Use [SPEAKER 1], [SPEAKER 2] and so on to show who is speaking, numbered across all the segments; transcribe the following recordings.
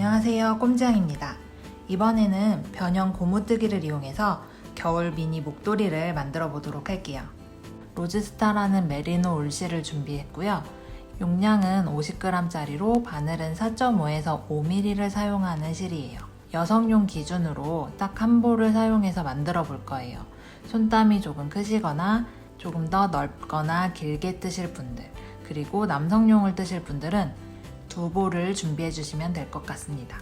[SPEAKER 1] 안녕하세요, 꼼지양입니다. 이번에는 변형 고무뜨기를 이용해서 겨울 미니 목도리를 만들어 보도록 할게요. 로즈스타라는 메리노 울실을 준비했고요. 용량은 50g짜리로 바늘은 4.5에서 5mm를 사용하는 실이에요. 여성용 기준으로 딱 한 볼을 사용해서 만들어 볼 거예요. 손땀이 조금 크시거나 조금 더 넓거나 길게 뜨실 분들, 그리고 남성용을 뜨실 분들은 두 볼을 준비해 주시면 될 것 같습니다.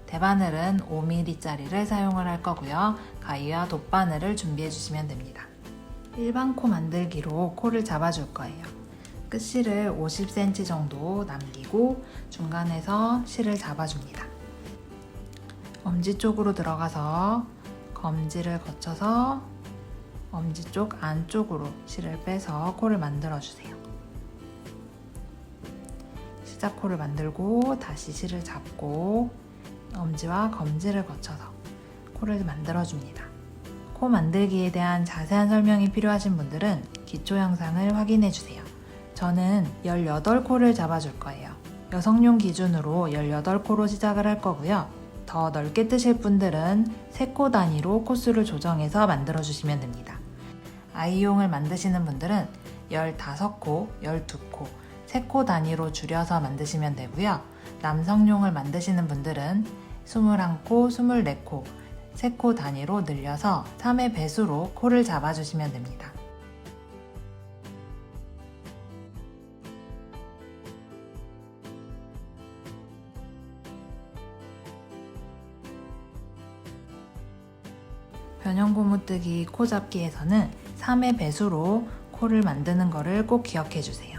[SPEAKER 1] 대바늘은 5mm짜리를 사용을 할 거고요. 가위와 돗바늘을 준비해 주시면 됩니다. 일반 코 만들기로 코를 잡아줄 거예요. 끝실을 50cm 정도 남기고 중간에서 실을 잡아줍니다. 엄지 쪽으로 들어가서 검지를 거쳐서 엄지 쪽 안쪽으로 실을 빼서 코를 만들어 주세요. 시작코를 만들고 다시 실을 잡고 엄지와 검지를 거쳐서 코를 만들어줍니다. 코 만들기에 대한 자세한 설명이 필요하신 분들은 기초 영상을 확인해주세요. 저는 18코를 잡아줄 거예요. 여성용 기준으로 18코로 시작을 할 거고요. 더 넓게 뜨실 분들은 3코 단위로 코수를 조정해서 만들어주시면 됩니다. 아이용을 만드시는 분들은 15코, 12코, 3코 단위로 줄여서 만드시면 되고요. 남성용을 만드시는 분들은 21코, 24코, 3코 단위로 늘려서 3의 배수로 코를 잡아주시면 됩니다. 변형 고무뜨기 코 잡기에서는 3의 배수로 코를 만드는 것을 꼭 기억해 주세요.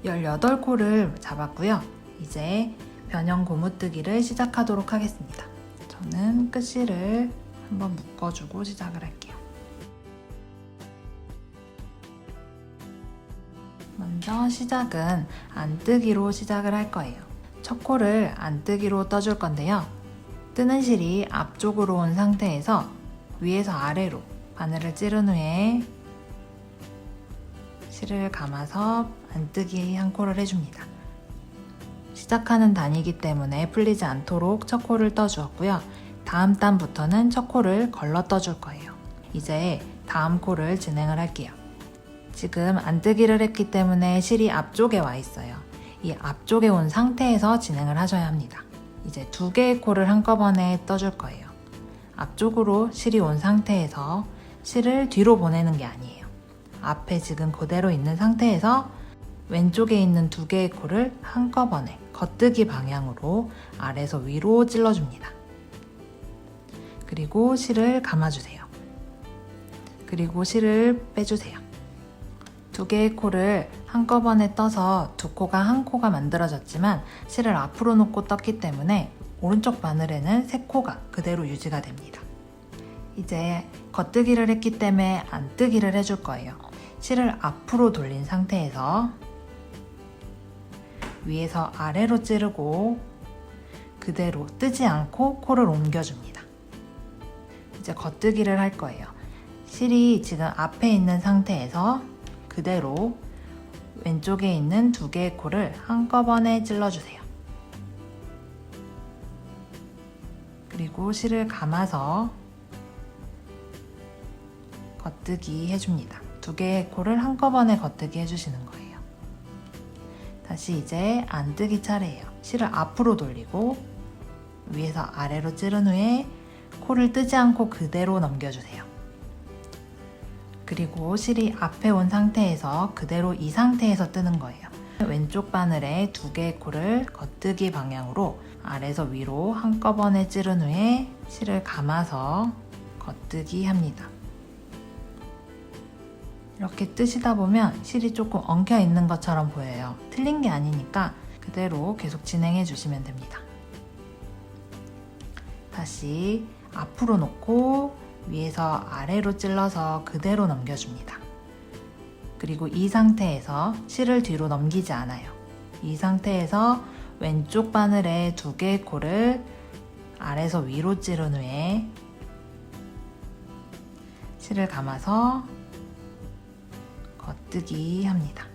[SPEAKER 1] 18코를 잡았고요. 이제 변형 고무뜨기를 시작하도록 하겠습니다. 저는 끝실을 한번 묶어주고 시작을 할게요. 먼저 시작은 안뜨기로 시작을 할 거예요. 첫 코를 안뜨기로 떠줄 건데요. 뜨는 실이 앞쪽으로 온 상태에서 위에서 아래로 바늘을 찌른 후에 실을 감아서 안뜨기 한 코를 해줍니다. 시작하는 단이기 때문에 풀리지 않도록 첫 코를 떠주었고요. 다음 단부터는 첫 코를 걸러 떠줄 거예요. 이제 다음 코를 진행을 할게요. 지금 안뜨기를 했기 때문에 실이 앞쪽에 와 있어요. 이 앞쪽에 온 상태에서 진행을 하셔야 합니다. 이제 2개의 코를 한꺼번에 떠줄 거예요. 앞쪽으로 실이 온 상태에서 실을 뒤로 보내는 게 아니에요. 앞에 지금 그대로 있는 상태에서 왼쪽에 있는 2개의 코를 한꺼번에 겉뜨기 방향으로 아래에서 위로 찔러줍니다. 그리고 실을 감아주세요. 그리고 실을 빼주세요. 2개의 코를 한꺼번에 떠서 2코가 한 코가 만들어졌지만 실을 앞으로 놓고 떴기 때문에 오른쪽 바늘에는 3코가 그대로 유지가 됩니다. 이제 겉뜨기를 했기 때문에 안뜨기를 해줄 거예요. 실을 앞으로 돌린 상태에서 위에서 아래로 찌르고 그대로 뜨지 않고 코를 옮겨줍니다. 이제 겉뜨기를 할 거예요. 실이 지금 앞에 있는 상태에서 그대로 왼쪽에 있는 2개의 코를 한꺼번에 찔러주세요. 그리고 실을 감아서 겉뜨기 해줍니다. 2개의 코를 한꺼번에 겉뜨기 해주시는 거예요. 다시 이제 안뜨기 차례예요. 실을 앞으로 돌리고 위에서 아래로 찌른 후에 코를 뜨지 않고 그대로 넘겨주세요. 그리고 실이 앞에 온 상태에서 그대로 이 상태에서 뜨는 거예요. 왼쪽 바늘에 2개의 코를 겉뜨기 방향으로 아래에서 위로 한꺼번에 찌른 후에 실을 감아서 겉뜨기 합니다. 이렇게 뜨시다 보면 실이 조금 엉켜 있는 것처럼 보여요. 틀린 게 아니니까 그대로 계속 진행해 주시면 됩니다. 다시 앞으로 놓고 위에서 아래로 찔러서 그대로 넘겨줍니다. 그리고 이 상태에서 실을 뒤로 넘기지 않아요. 이 상태에서 왼쪽 바늘에 2개의 코를 아래에서 위로 찌른 후에 실을 감아서 겉뜨기 합니다.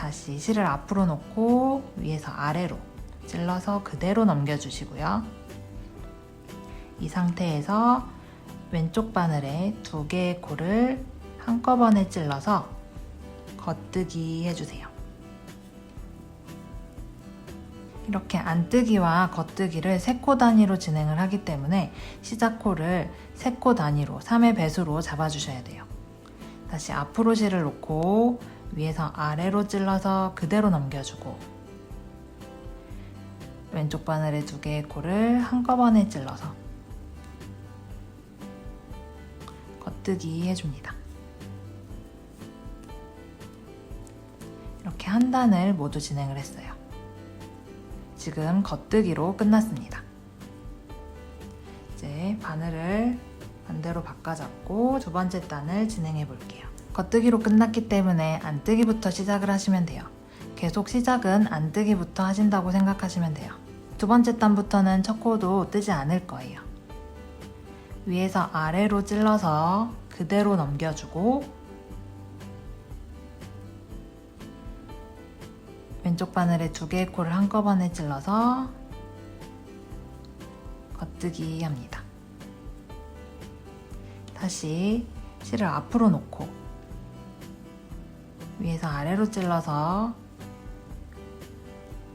[SPEAKER 1] 다시 실을 앞으로 놓고 위에서 아래로 찔러서 그대로 넘겨주시고요. 이 상태에서 왼쪽 바늘에 2개의 코를 한꺼번에 찔러서 겉뜨기 해주세요. 이렇게 안뜨기와 겉뜨기를 3코 단위로 진행을 하기 때문에 시작코를 3코 단위로 3의 배수로 잡아주셔야 돼요. 다시 앞으로 실을 놓고 위에서 아래로 찔러서 그대로 넘겨주고 왼쪽 바늘에 2개의 코를 한꺼번에 찔러서 겉뜨기 해줍니다. 이렇게 한 단을 모두 진행을 했어요. 지금 겉뜨기로 끝났습니다. 이제 바늘을 반대로 바꿔잡고 2번째 단을 진행해 볼게요. 겉뜨기로 끝났기 때문에 안뜨기부터 시작을 하시면 돼요. 계속 시작은 안뜨기부터 하신다고 생각하시면 돼요. 2번째 단부터는 첫 코도 뜨지 않을 거예요. 위에서 아래로 찔러서 그대로 넘겨주고 왼쪽 바늘에 2개의 코를 한꺼번에 찔러서 겉뜨기 합니다. 다시 실을 앞으로 놓고 위에서 아래로 찔러서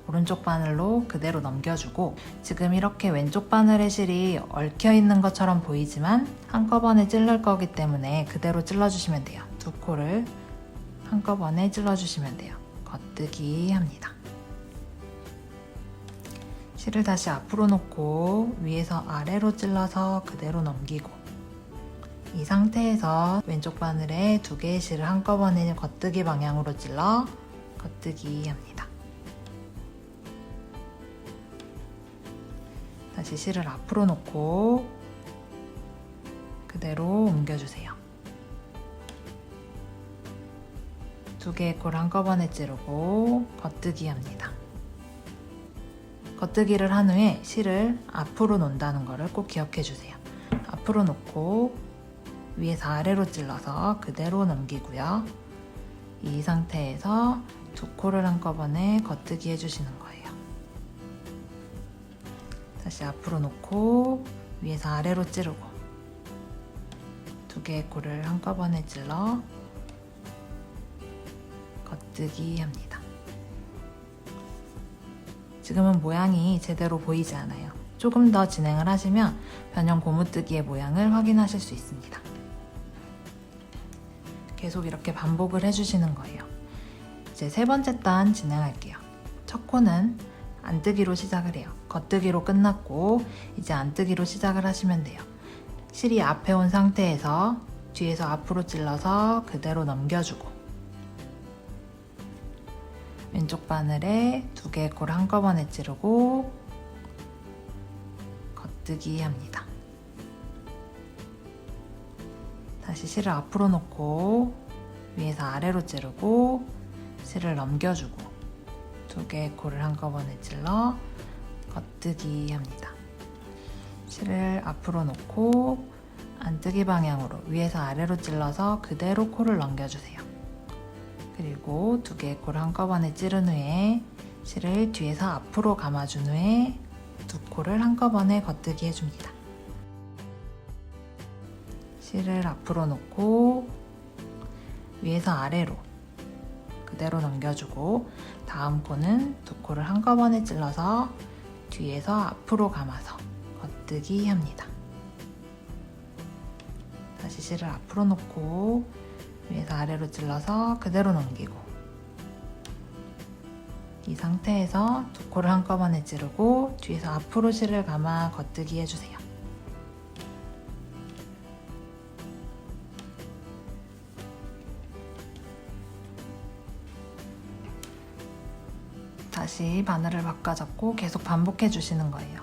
[SPEAKER 1] 오른쪽 바늘로 그대로 넘겨주고 지금 이렇게 왼쪽 바늘의 실이 얽혀 있는 것처럼 보이지만 한꺼번에 찔릴 거기 때문에 그대로 찔러주시면 돼요. 2코를 한꺼번에 찔러주시면 돼요. 겉뜨기 합니다. 실을 다시 앞으로 놓고 위에서 아래로 찔러서 그대로 넘기고 이 상태에서 왼쪽 바늘에 2개의 실을 한꺼번에 겉뜨기 방향으로 찔러 겉뜨기 합니다. 다시 실을 앞으로 놓고 그대로 옮겨주세요. 2개의 코를 한꺼번에 찌르고 겉뜨기 합니다. 겉뜨기를 한 후에 실을 앞으로 놓는다는 것을 꼭 기억해 주세요. 앞으로 놓고 위에서 아래로 찔러서 그대로 넘기고요. 이 상태에서 2코를 한꺼번에 겉뜨기 해주시는 거예요. 다시 앞으로 놓고 위에서 아래로 찌르고 2개의 코를 한꺼번에 찔러 겉뜨기 합니다. 지금은 모양이 제대로 보이지 않아요. 조금 더 진행을 하시면 변형 고무뜨기의 모양을 확인하실 수 있습니다. 계속 이렇게 반복을 해주시는 거예요. 이제 3번째 단 진행할게요. 첫 코는 안뜨기로 시작을 해요. 겉뜨기로 끝났고 이제 안뜨기로 시작을 하시면 돼요. 실이 앞에 온 상태에서 뒤에서 앞으로 찔러서 그대로 넘겨주고 왼쪽 바늘에 2개의 코를 한꺼번에 찌르고 겉뜨기 합니다. 다시 실을 앞으로 놓고 위에서 아래로 찌르고 실을 넘겨주고 2개의 코를 한꺼번에 찔러 겉뜨기 합니다. 실을 앞으로 놓고 안뜨기 방향으로 위에서 아래로 찔러서 그대로 코를 넘겨주세요. 그리고 2개의 코를 한꺼번에 찌른 후에 실을 뒤에서 앞으로 감아준 후에 2코를 한꺼번에 겉뜨기 해줍니다. 실을 앞으로 놓고 위에서 아래로 그대로 넘겨주고 다음 코는 2코를 한꺼번에 찔러서 뒤에서 앞으로 감아서 겉뜨기 합니다. 다시 실을 앞으로 놓고 위에서 아래로 찔러서 그대로 넘기고 이 상태에서 2코를 한꺼번에 찌르고 뒤에서 앞으로 실을 감아 겉뜨기 해주세요. 다시 바늘을 바꿔잡고 계속 반복해 주시는 거예요.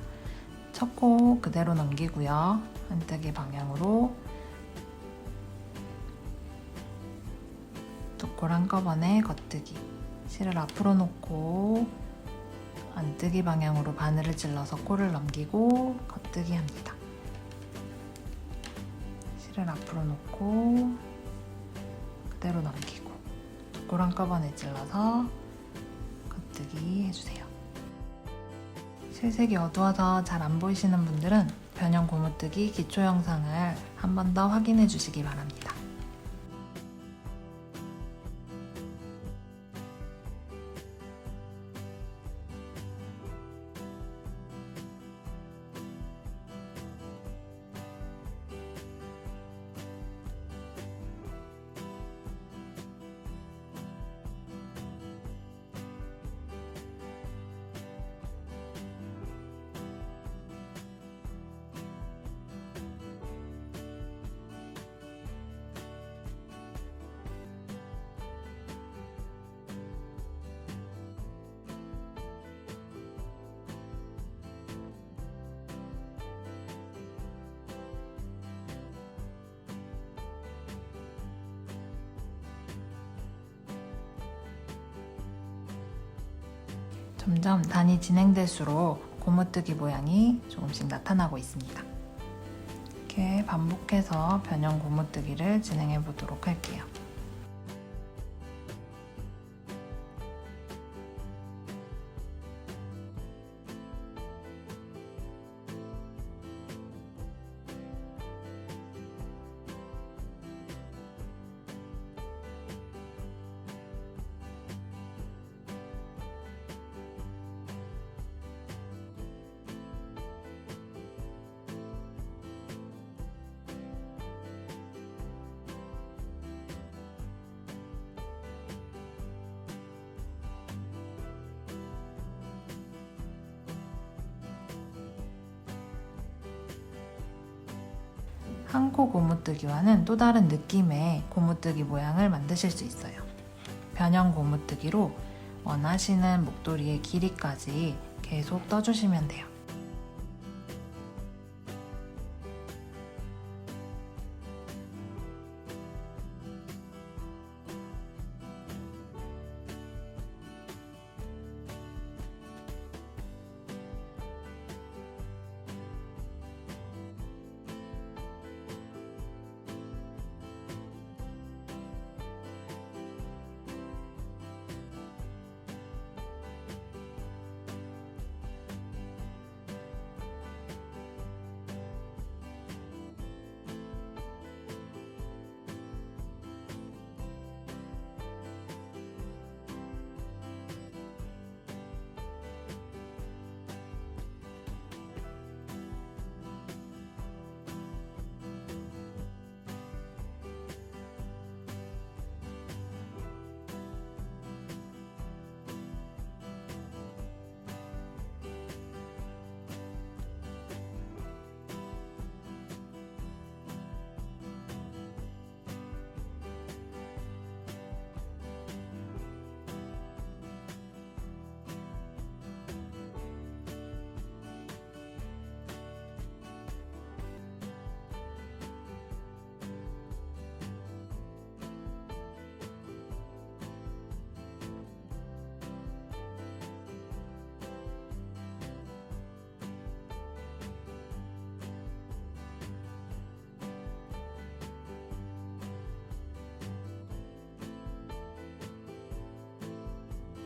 [SPEAKER 1] 첫 코 그대로 넘기고요. 안뜨기 방향으로 2코를 한꺼번에 겉뜨기, 실을 앞으로 놓고 안뜨기 방향으로 바늘을 찔러서 코를 넘기고 겉뜨기 합니다. 실을 앞으로 놓고 그대로 넘기고 붓골 한꺼번에 찔러서 겉뜨기 해주세요. 실색이 어두워서 잘 안 보이시는 분들은 변형 고무뜨기 기초 영상을 한 번 더 확인해 주시기 바랍니다. 점점 단이 진행될수록 고무뜨기 모양이 조금씩 나타나고 있습니다. 이렇게 반복해서 변형 고무뜨기를 진행해 보도록 할게요. 한 코 고무뜨기와는 또 다른 느낌의 고무뜨기 모양을 만드실 수 있어요. 변형 고무뜨기로 원하시는 목도리의 길이까지 계속 떠주시면 돼요.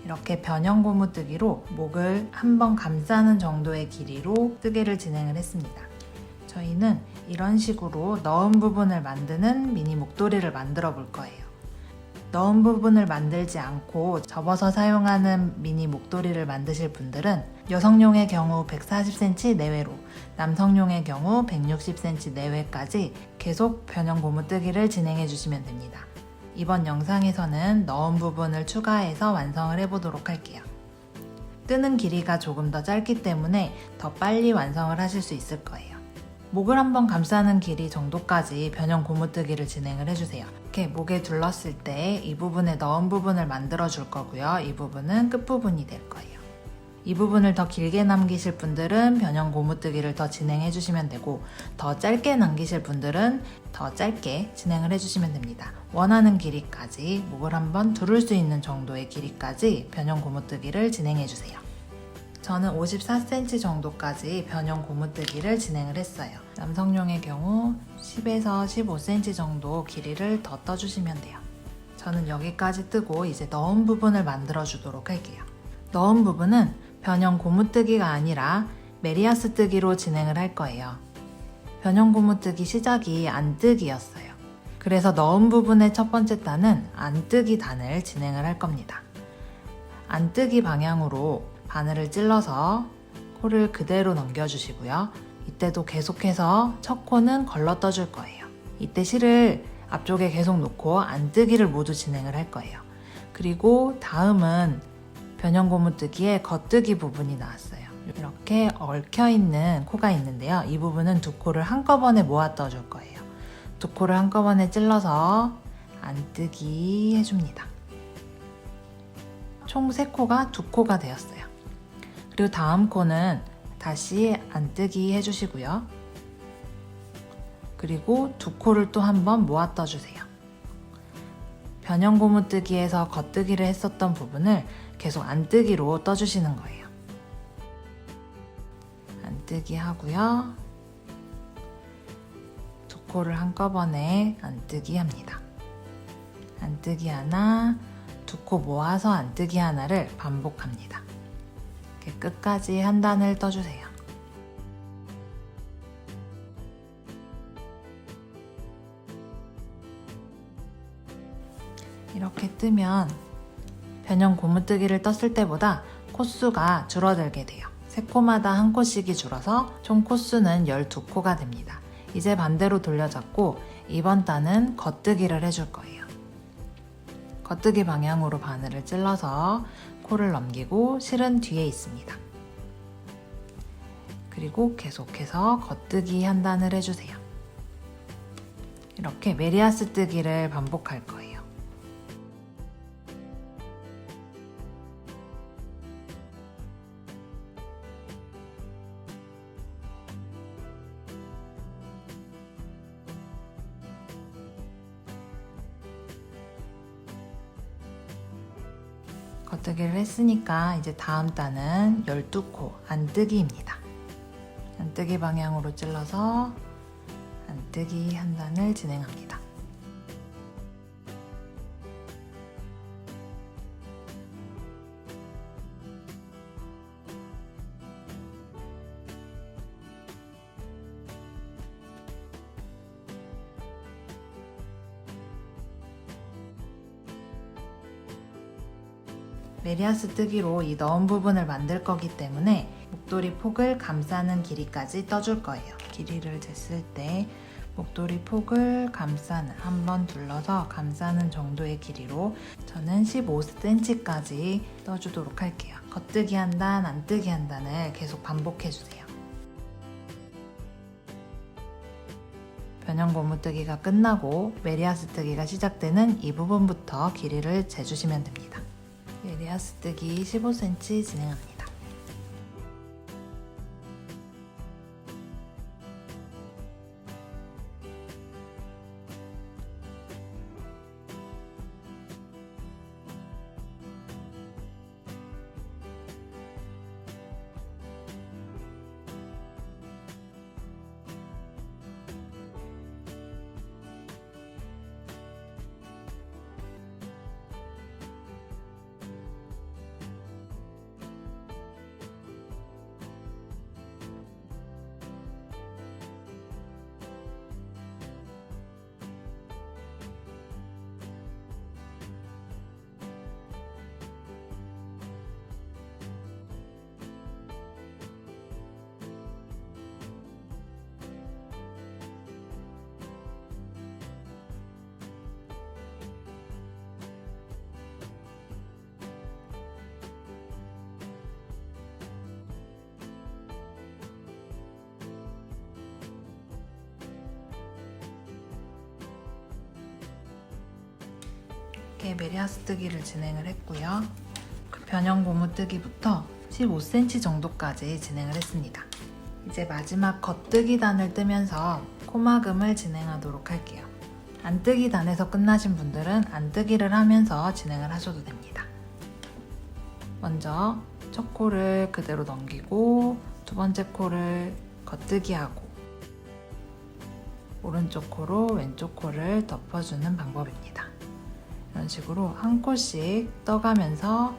[SPEAKER 1] 이렇게 변형 고무뜨기로 목을 한번 감싸는 정도의 길이로 뜨개를 진행을 했습니다. 저희는 이런 식으로 넣은 부분을 만드는 미니 목도리를 만들어 볼 거예요. 넣은 부분을 만들지 않고 접어서 사용하는 미니 목도리를 만드실 분들은 여성용의 경우 140cm 내외로, 남성용의 경우 160cm 내외까지 계속 변형 고무뜨기를 진행해 주시면 됩니다. 이번 영상에서는 넣은 부분을 추가해서 완성을 해보도록 할게요. 뜨는 길이가 조금 더 짧기 때문에 더 빨리 완성을 하실 수 있을 거예요. 목을 한번 감싸는 길이 정도까지 변형 고무뜨기를 진행을 해주세요. 이렇게 목에 둘렀을 때 이 부분에 넣은 부분을 만들어 줄 거고요. 이 부분은 끝부분이 될 거예요. 이 부분을 더 길게 남기실 분들은 변형 고무뜨기를 더 진행해 주시면 되고, 더 짧게 남기실 분들은 더 짧게 진행을 해주시면 됩니다. 원하는 길이까지, 목을 한번 두를 수 있는 정도의 길이까지 변형 고무뜨기를 진행해 주세요. 저는 54cm 정도까지 변형 고무뜨기를 진행을 했어요. 남성용의 경우 10에서 15cm 정도 길이를 더 떠주시면 돼요. 저는 여기까지 뜨고 이제 넣은 부분을 만들어 주도록 할게요. 넣은 부분은 변형 고무뜨기가 아니라 메리아스 뜨기로 진행을 할 거예요. 변형 고무뜨기 시작이 안뜨기였어요. 그래서 넣은 부분의 첫 번째 단은 안뜨기 단을 진행을 할 겁니다. 안뜨기 방향으로 바늘을 찔러서 코를 그대로 넘겨주시고요. 이때도 계속해서 첫 코는 걸러 떠줄 거예요. 이때 실을 앞쪽에 계속 놓고 안뜨기를 모두 진행을 할 거예요. 그리고 다음은 변형 고무뜨기의 겉뜨기 부분이 나왔어요. 이렇게 얽혀있는 코가 있는데요. 이 부분은 두 코를 한꺼번에 모아 떠줄 거예요. 두 코를 한꺼번에 찔러서 안뜨기 해줍니다. 총 3코가 2코가 되었어요. 그리고 다음 코는 다시 안뜨기 해주시고요. 그리고 2코를 또 한번 모아 떠주세요. 변형 고무뜨기에서 겉뜨기를 했었던 부분을 계속 안뜨기로 떠주시는 거예요. 안뜨기 하고요. 2코를 한꺼번에 안뜨기 합니다. 안뜨기 하나, 2코 모아서 안뜨기 하나를 반복합니다. 이렇게 끝까지 한 단을 떠주세요. 이렇게 뜨면 변형 고무뜨기를 떴을 때보다 코수가 줄어들게 돼요. 3코마다 한 코씩이 줄어서 총 코수는 12코가 됩니다. 이제 반대로 돌려잡고 이번 단은 겉뜨기를 해줄 거예요. 겉뜨기 방향으로 바늘을 찔러서 코를 넘기고 실은 뒤에 있습니다. 그리고 계속해서 겉뜨기 한 단을 해주세요. 이렇게 메리아스 뜨기를 반복할 거예요. 겉뜨기를 했으니까 이제 다음 단은 12코 안뜨기입니다. 안뜨기 방향으로 찔러서 안뜨기 한 단을 진행합니다. 메리아스 뜨기로 이 넣은 부분을 만들 거기 때문에 목도리 폭을 감싸는 길이까지 떠줄 거예요. 길이를 쟀을 때 목도리 폭을 감싸는, 한번 둘러서 감싸는 정도의 길이로 저는 15cm까지 떠주도록 할게요. 겉뜨기 한 단, 안뜨기 한 단을 계속 반복해주세요. 변형 고무뜨기가 끝나고 메리아스 뜨기가 시작되는 이 부분부터 길이를 재주시면 됩니다. 메리아스 뜨기 15cm 진행합니다. 이렇게 메리아스 뜨기를 진행을 했고요. 그 변형 고무뜨기부터 15cm 정도까지 진행을 했습니다. 이제 마지막 겉뜨기 단을 뜨면서 코막음을 진행하도록 할게요. 안뜨기 단에서 끝나신 분들은 안뜨기를 하면서 진행을 하셔도 됩니다. 먼저 첫 코를 그대로 넘기고 두 번째 코를 겉뜨기 하고 오른쪽 코로 왼쪽 코를 덮어주는 방법입니다. 이런 식으로 한 코씩 떠가면서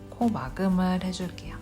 [SPEAKER 1] 코 마금을 해줄게요.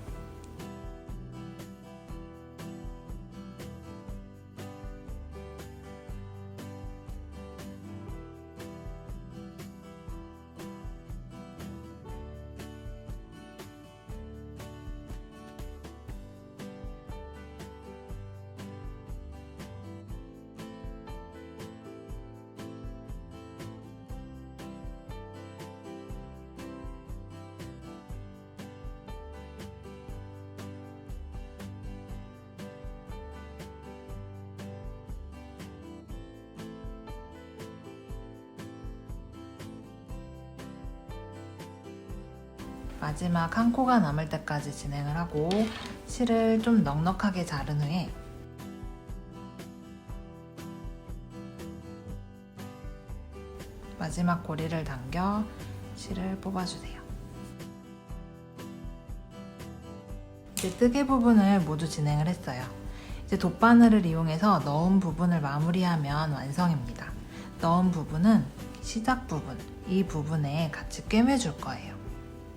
[SPEAKER 1] 마지막 한 코가 남을 때까지 진행을 하고 실을 좀 넉넉하게 자른 후에 마지막 고리를 당겨 실을 뽑아주세요. 이제 뜨개 부분을 모두 진행을 했어요. 이제 돗바늘을 이용해서 넣은 부분을 마무리하면 완성입니다. 넣은 부분은 시작 부분, 이 부분에 같이 꿰매줄 거예요.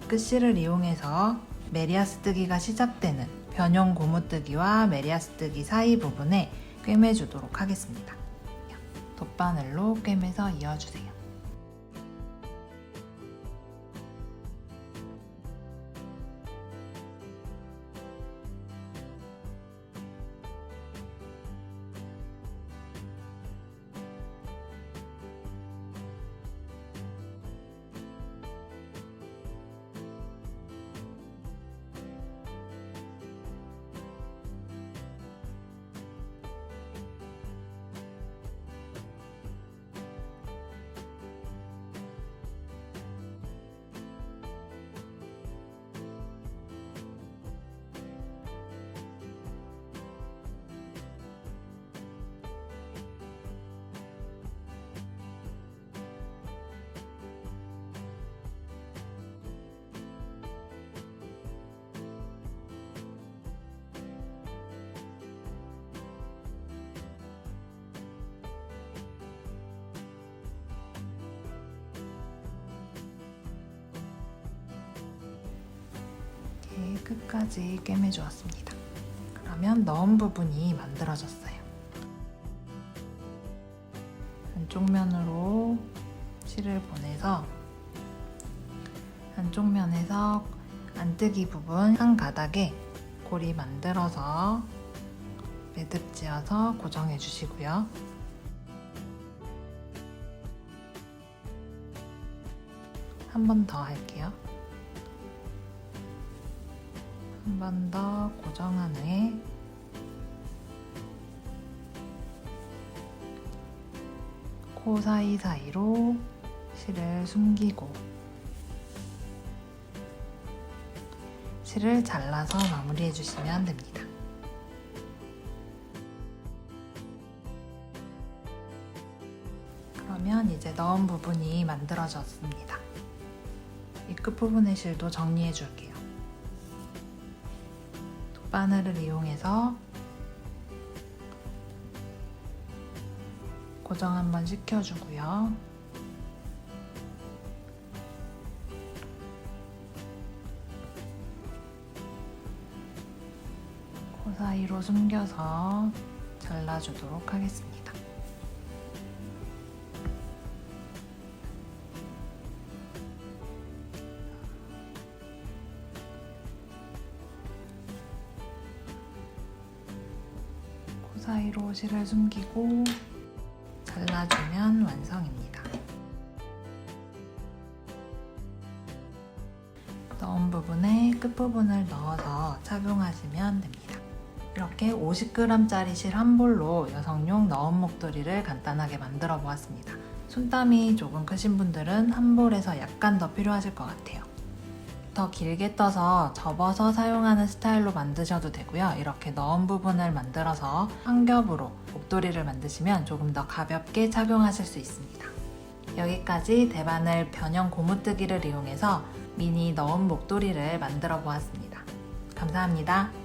[SPEAKER 1] 끝실을 이용해서 메리아스뜨기가 시작되는 변형 고무뜨기와 메리아스뜨기 사이 부분에 꿰매주도록 하겠습니다. 돗바늘로 꿰매서 이어주세요. 끝까지 꿰매주었습니다. 그러면 넣은 부분이 만들어졌어요. 한쪽 면으로 실을 보내서 한쪽 면에서 안뜨기 부분 한 가닥에 고리 만들어서 매듭 지어서 고정해 주시고요. 한 번 더 할게요. 한 번 더 고정한 후에 코 사이사이로 실을 숨기고 실을 잘라서 마무리해 주시면 됩니다. 그러면 이제 넣은 부분이 만들어졌습니다. 이 끝부분의 실도 정리해 줄게요. 바늘을 이용해서 고정 한번 시켜주고요. 그 사이로 숨겨서 잘라주도록 하겠습니다. 사이로 실을 숨기고 잘라주면 완성입니다. 넣은 부분에 끝부분을 넣어서 착용하시면 됩니다. 이렇게 50g짜리 실 한 볼로 여성용 넣은 목도리를 간단하게 만들어 보았습니다. 손땀이 조금 크신 분들은 한 볼에서 약간 더 필요하실 것 같아요. 더 길게 떠서 접어서 사용하는 스타일로 만드셔도 되고요. 이렇게 넣은 부분을 만들어서 한 겹으로 목도리를 만드시면 조금 더 가볍게 착용하실 수 있습니다. 여기까지 대바늘 변형 고무뜨기를 이용해서 미니 넣은 목도리를 만들어 보았습니다. 감사합니다.